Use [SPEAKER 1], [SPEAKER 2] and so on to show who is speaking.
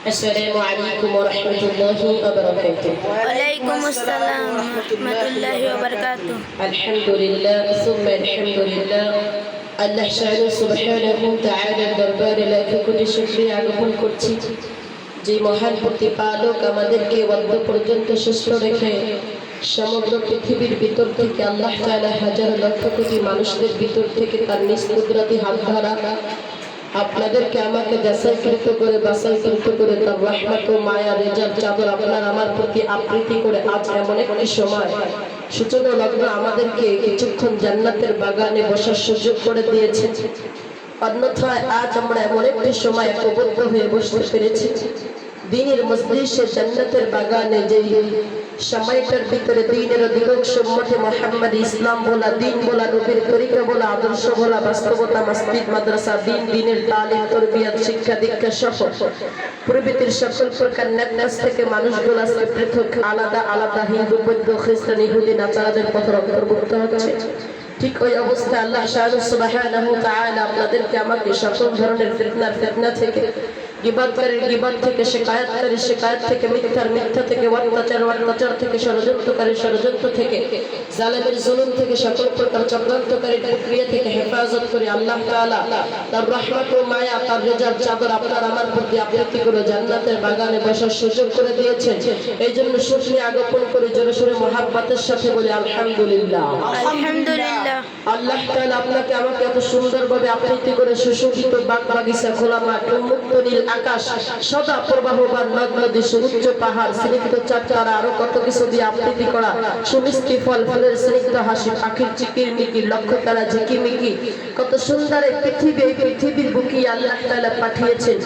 [SPEAKER 1] السلام عليكم ورحمة الله وبركاته.
[SPEAKER 2] وعليكم السلام ورحمة الله وبركاته.
[SPEAKER 1] الحمد لله ثم الحمد لله. আল্লাহ সুবহানাহু ওয়া তাআলার দরবারে লাখ কোটি শুকরিয়া জ্ঞাপন করছি যে মহান প্রতিপালক আমাদেরকে ওয়াক্ত পর্যন্ত সুস্থ রেখে সমগ্র পৃথিবীর ভিতর থেকে আল্লাহ তাআলা হাজার লক্ষ কোটি মানুষদের ভিতর থেকে তার নিজ কুদরতি হাত ধরা আপনাদেরকে আমাকে যাচাইকৃত করে বাছাইকৃত করে তার রহমত ও মায়া রেজার চাদর আপনার আমার প্রতি আবৃত্তি করে আজ এমন একটি সময় সূচনা লগ্ন আমাদেরকে কিছুক্ষণ জান্নাতের বাগানে বসার সুযোগ করে দিয়েছে। অন্যথায় আজ আমরা এমন একটি সময় একবদ্ধ হয়ে বসতে পেরেছি দ্বীনের মজলিসে জান্নাতের বাগানে, যে সময়টার ভিতরে দ্বীনের অধিকাংশ উম্মতে মুহাম্মাদি ইসলাম বলা, দ্বীন বলা, নবীর তরিকা বলা, আদর্শ বলা, বাস্তবতা, মসজিদ, মাদ্রাসা, দ্বীনের তালিম, তরবিয়ত, শিক্ষা দীক্ষা সহ প্রভৃতির সকল প্রকার নেটনাস থেকে মানুষগুলো আজকে পৃথক আলাদা আলাদা হিন্দু, বৌদ্ধ, খ্রিস্টান, ইহুদি, নাসারাদের পথের অন্তর্ভুক্ত হচ্ছে। ঠিক ওই অবস্থায় আল্লাহ সুবহানাহু ওয়া তাআলা আপনাদেরকে আমাকে সকল ধরনের ফিতনা থেকে, গীবতকারীর গীবত থেকে, শিকায়াতকারীর শিকায়াত থেকে, মিথ্যা থেকে, অত্যাচার থেকে, ষড়যন্ত্র থেকে, জালেমের জুলুম থেকে, সকল প্রকার চক্রান্তকারীর প্রক্রিয়া থেকে হেফাজত করে আল্লাহ তাআলা তার রহমত ও মায়া, তার রেজার চাদর আপনার আমার প্রতি আবৃত্তি করে জান্নাতের বাগানে বসার সুযোগ করে দিয়েছেন। এই জন্য শুকরিয়া জ্ঞাপন করে জোরে সোরে মুহাব্বতের সাথে বলি আলহামদুলিল্লাহ।
[SPEAKER 2] আলহামদুলিল্লাহ।
[SPEAKER 1] আল্লাহ তাআলা আপনাকে আমাকে এত সুন্দরভাবে আবৃত্তি করে সুশোভিত বাগ বাগিচা, খোলা মাঠ, উন্মুক্ত নীল আকাশ, সদা প্রবাহমান নদ নদী, সুউচ্চ পাহাড়, স্নিগ্ধ চারচারা, আরো কত কিছু দিয়ে আবৃত্তি করা, সুমিষ্টি ফল, ফলের স্নিগ্ধ হাসি, পাখির চিকির মিকির, লক্ষ্য তারা ঝিকিমিকি, কত সুন্দর এই পৃথিবীর বুকে আল্লাহ তাআলা পাঠিয়েছেন।